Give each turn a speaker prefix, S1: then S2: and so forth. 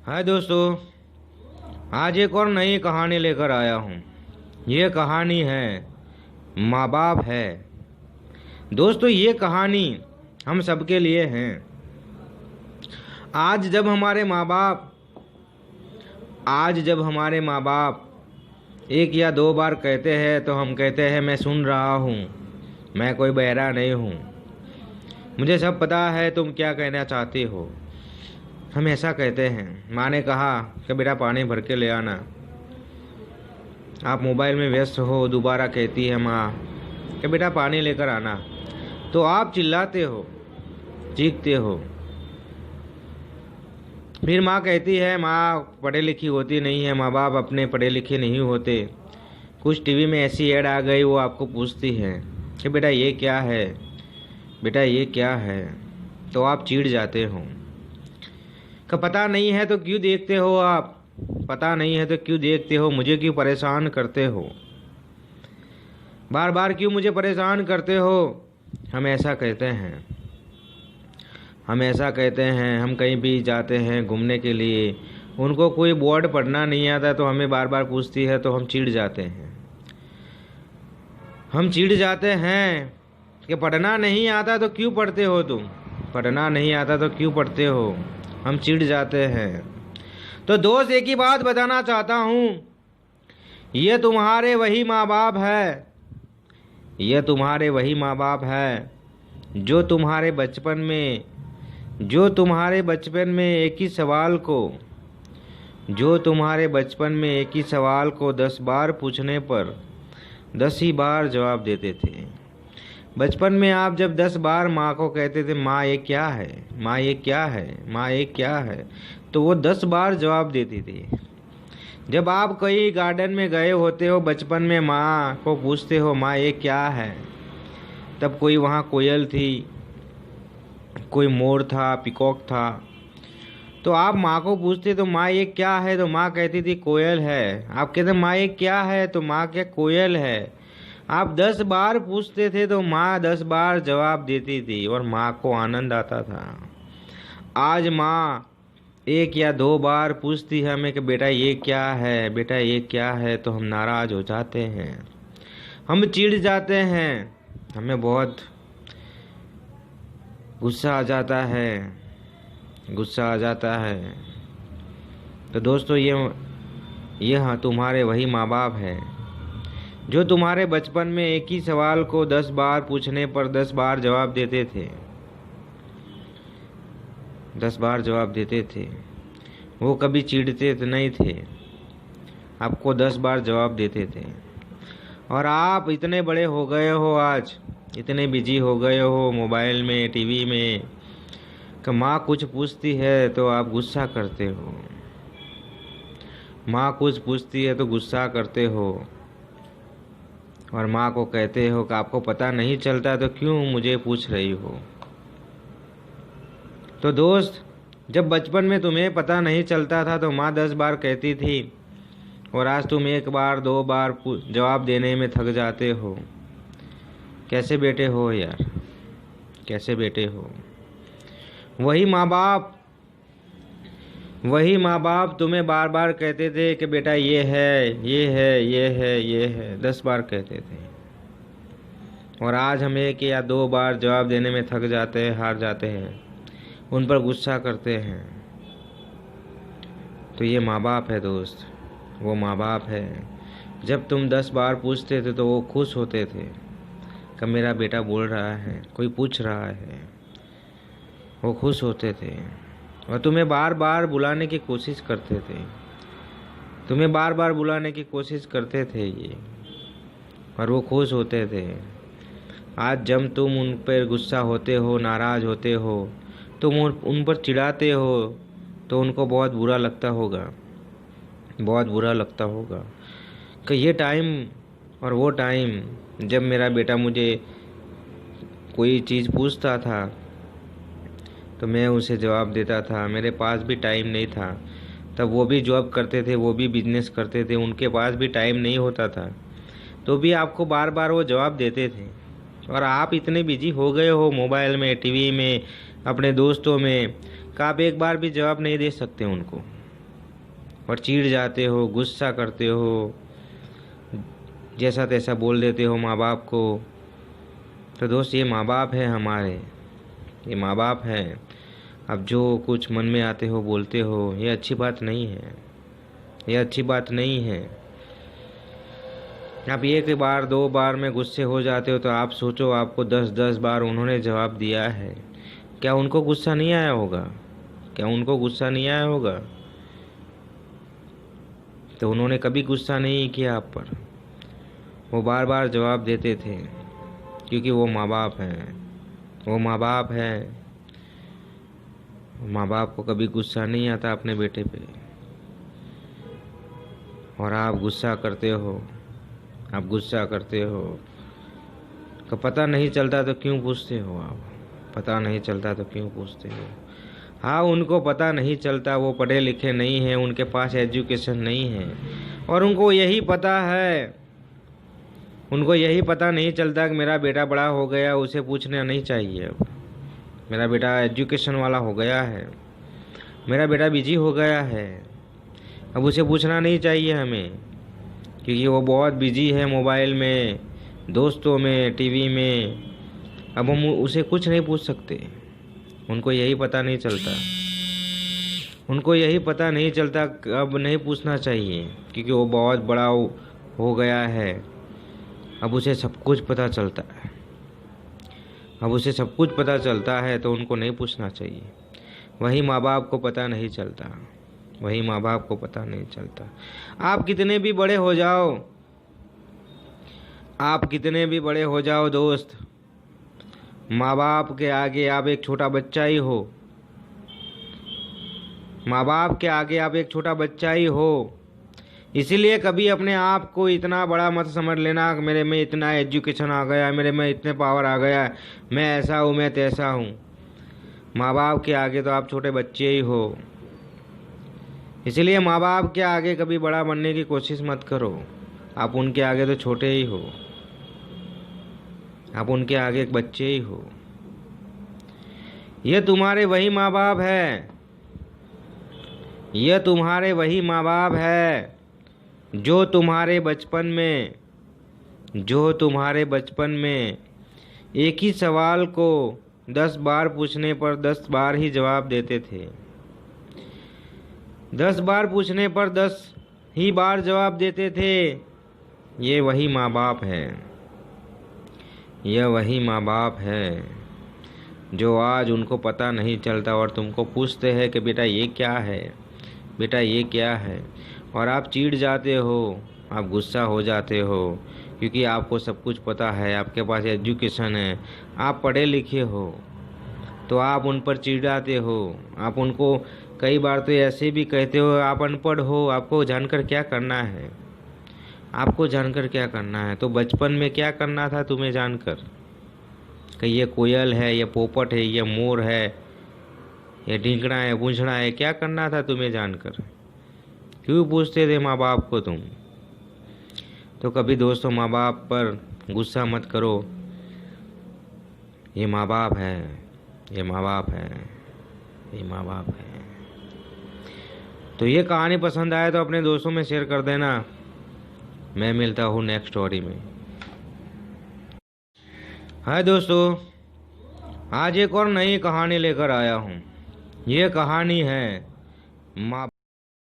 S1: हाय दोस्तों, आज एक और नई कहानी लेकर आया हूँ। ये कहानी है माँ बाप है। दोस्तों, ये कहानी हम सबके लिए है। आज जब हमारे माँ बाप आज जब हमारे माँ बाप एक या दो बार कहते हैं तो हम कहते हैं मैं सुन रहा हूँ, मैं कोई बहरा नहीं हूँ, मुझे सब पता है तुम क्या कहना चाहती हो। हम ऐसा कहते हैं। माँ ने कहा कि बेटा पानी भर के ले आना। आप मोबाइल में व्यस्त हो, दोबारा कहती है माँ कि बेटा पानी लेकर आना। तो आप चिल्लाते हो, चीखते हो। फिर माँ कहती है, माँ पढ़ी लिखी होती नहीं है, माँ बाप अपने पढ़े लिखे नहीं होते। कुछ टीवी में ऐसी ऐड आ गई, वो आपको पूछती है कि बेटा ये क्या है, बेटा ये क्या है। तो आप चिढ़ जाते हो कि पता नहीं है तो क्यों देखते हो आप, पता नहीं है तो क्यों देखते हो, मुझे क्यों परेशान करते हो, बार बार क्यों मुझे परेशान करते हो। हम ऐसा कहते हैं। हम कहीं भी जाते हैं घूमने के लिए, उनको कोई बोर्ड पढ़ना नहीं आता तो हमें बार बार पूछती है तो हम चिढ़ जाते हैं। हम चिढ़ जाते हैं कि पढ़ना नहीं आता तो क्यों पढ़ते हो तुम, पढ़ना नहीं आता तो क्यों पढ़ते हो। हम चिढ़ जाते हैं। तो दोस्त, एक ही बात बताना चाहता हूँ, ये तुम्हारे वही माँ बाप है, ये तुम्हारे वही माँ बाप है जो तुम्हारे बचपन में एक ही सवाल को जो तुम्हारे बचपन में एक ही सवाल को 10 बार पूछने पर 10 ही बार जवाब देते थे। बचपन में आप जब 10 बार माँ को कहते थे, माँ ये क्या है, माँ ये क्या है, माँ ये क्या है, तो वो 10 बार जवाब देती थी। जब आप कहीं गार्डन में गए होते हो, बचपन में माँ को पूछते हो माँ ये क्या है, तब कोई वहाँ कोयल थी, कोई मोर था, पिकॉक था, तो आप माँ को पूछते तो माँ ये क्या है, तो माँ कहती थी कोयल है। आप कहते माँ ये क्या है, तो माँ क्या कोयल है। आप 10 बार पूछते थे तो माँ 10 बार जवाब देती थी और माँ को आनंद आता था। आज माँ 1 या 2 बार पूछती है हमें कि बेटा ये क्या है, बेटा ये क्या है, तो हम नाराज हो जाते हैं, हम चिढ़ जाते हैं, हमें बहुत गुस्सा आ जाता है। तो दोस्तों, ये हाँ तुम्हारे वही माँ बाप है जो तुम्हारे बचपन में एक ही सवाल को 10 बार पूछने पर 10 बार जवाब देते थे, 10 बार जवाब देते थे। वो कभी चिढ़ते नहीं थे, आपको 10 बार जवाब देते थे। और आप इतने बड़े हो गए हो, आज इतने बिजी हो गए हो मोबाइल में, टीवी में, कि माँ कुछ पूछती है तो आप गुस्सा करते हो, माँ कुछ पूछती है तो गुस्सा करते हो और माँ को कहते हो कि आपको पता नहीं चलता तो क्यों मुझे पूछ रही हो। तो दोस्त, जब बचपन में तुम्हें पता नहीं चलता था तो माँ 10 बार कहती थी और आज तुम 1 बार 2 बार जवाब देने में थक जाते हो। कैसे बेटे हो यार, कैसे बेटे हो। वही माँ बाप तुम्हें बार बार कहते थे कि बेटा ये है, ये है, ये है, ये है, 10 बार कहते थे। और आज हम 1 या 2 बार जवाब देने में थक जाते हैं, हार जाते हैं, उन पर गुस्सा करते हैं। तो ये माँ बाप है दोस्त, वो माँ बाप है। जब तुम 10 बार पूछते थे तो वो खुश होते थे कि मेरा बेटा बोल रहा है, कोई पूछ रहा है, वो खुश होते थे। और तुम्हें बार बार बुलाने की कोशिश करते थे ये, और वो खुश होते थे। आज जब तुम उन पर गुस्सा होते हो, नाराज़ होते हो, तुम उन पर चिढ़ाते हो, तो उनको बहुत बुरा लगता होगा कि ये टाइम और वो टाइम जब मेरा बेटा मुझे कोई चीज़ पूछता था तो मैं उसे जवाब देता था, मेरे पास भी टाइम नहीं था। तब वो भी जॉब करते थे, वो भी बिजनेस करते थे, उनके पास भी टाइम नहीं होता था, तो भी आपको बार बार वो जवाब देते थे। और आप इतने बिजी हो गए हो मोबाइल में, टीवी में, अपने दोस्तों में, कि आप 1 बार भी जवाब नहीं दे सकते उनको। और चिढ़ जाते हो, गुस्सा करते हो, जैसा तैसा बोल देते हो माँ बाप को। तो दोस्त, ये माँ बाप है हमारे, ये माँ बाप हैं। अब जो कुछ मन में आते हो बोलते हो, ये अच्छी बात नहीं है, ये अच्छी बात नहीं है। आप एक बार 2 बार में गुस्से हो जाते हो तो आप सोचो, आपको 10-10 बार उन्होंने जवाब दिया है, क्या उनको गुस्सा नहीं आया होगा? क्या उनको गुस्सा नहीं आया होगा? तो उन्होंने कभी गुस्सा नहीं किया आप पर, वो बार बार जवाब देते थे, क्योंकि वो माँ बाप हैं, वो माँ बाप हैं। माँ बाप को कभी गुस्सा नहीं आता अपने बेटे पे, और आप गुस्सा करते हो, आप गुस्सा करते हो। तो पता नहीं चलता तो क्यों पूछते हो आप? पता नहीं चलता तो क्यों पूछते हो? हाँ, उनको पता नहीं चलता, वो पढ़े लिखे नहीं हैं, उनके पास एजुकेशन नहीं है, और उनको यही पता है, उनको यही पता नहीं चलता कि मेरा बेटा बड़ा हो गया, उसे पूछना नहीं चाहिए। अब मेरा बेटा एजुकेशन वाला हो गया है, मेरा बेटा बिजी हो गया है, अब उसे पूछना नहीं चाहिए हमें, क्योंकि वो बहुत बिजी है मोबाइल में, दोस्तों में, टीवी में। अब हम उसे कुछ नहीं पूछ सकते। उनको यही पता नहीं चलता, उनको यही पता नहीं चलता, अब नहीं पूछना चाहिए, क्योंकि वो बहुत बड़ा हो गया है। अब उसे सब कुछ पता चलता है, अब उसे सब कुछ पता चलता है, तो उनको नहीं पूछना चाहिए। वही माँ बाप को पता नहीं चलता, वही माँ बाप को पता नहीं चलता। आप कितने भी बड़े हो जाओ, आप कितने भी बड़े हो जाओ दोस्त, माँ बाप के आगे आप एक छोटा बच्चा ही हो। माँ बाप के आगे आप एक छोटा बच्चा ही हो। इसीलिए कभी अपने आप को इतना बड़ा मत समझ लेना कि मेरे में इतना एजुकेशन आ गया, मेरे में इतने पावर आ गया, मैं ऐसा हूँ, मैं तैसा हूँ। माँ बाप के आगे तो आप छोटे बच्चे ही हो। इसलिए माँ बाप के आगे कभी बड़ा बनने की कोशिश मत करो, आप उनके आगे तो छोटे ही हो, आप उनके आगे एक बच्चे ही हो। ये तुम्हारे वही माँ बाप है, ये तुम्हारे वही माँ बाप है जो तुम्हारे बचपन में, जो तुम्हारे बचपन में एक ही सवाल को 10 बार पूछने पर 10 बार ही जवाब देते थे। 10 बार पूछने पर 10 ही बार जवाब देते थे। ये वही माँ बाप है, यह वही माँ बाप है जो आज उनको पता नहीं चलता और तुमको पूछते हैं कि बेटा ये क्या है, बेटा ये क्या है, और आप चिढ़ जाते हो, आप गुस्सा हो जाते हो, क्योंकि आपको सब कुछ पता है, आपके पास एजुकेशन है, आप पढ़े लिखे हो, तो आप उन पर चिढ़ाते हो। आप उनको कई बार तो ऐसे भी कहते हो, आप अनपढ़ हो, आपको जानकर क्या करना है, आपको जानकर क्या करना है। तो बचपन में क्या करना था तुम्हें जानकर कि ये कोयल है, ये पोपट है, ये मोर है, ये ढींगड़ा है, बूंझड़ा है, क्या करना था तुम्हें जानकर? क्यों पूछते थे माँ बाप को तुम? तो कभी दोस्तों माँ बाप पर गुस्सा मत करो, ये माँ बाप है, ये माँ बाप है, ये माँ बाप है। तो ये कहानी पसंद आए तो अपने दोस्तों में शेयर कर देना। मैं मिलता हूँ नेक्स्ट स्टोरी में। हाय दोस्तों, आज एक और नई कहानी लेकर आया हूँ। ये कहानी है माँ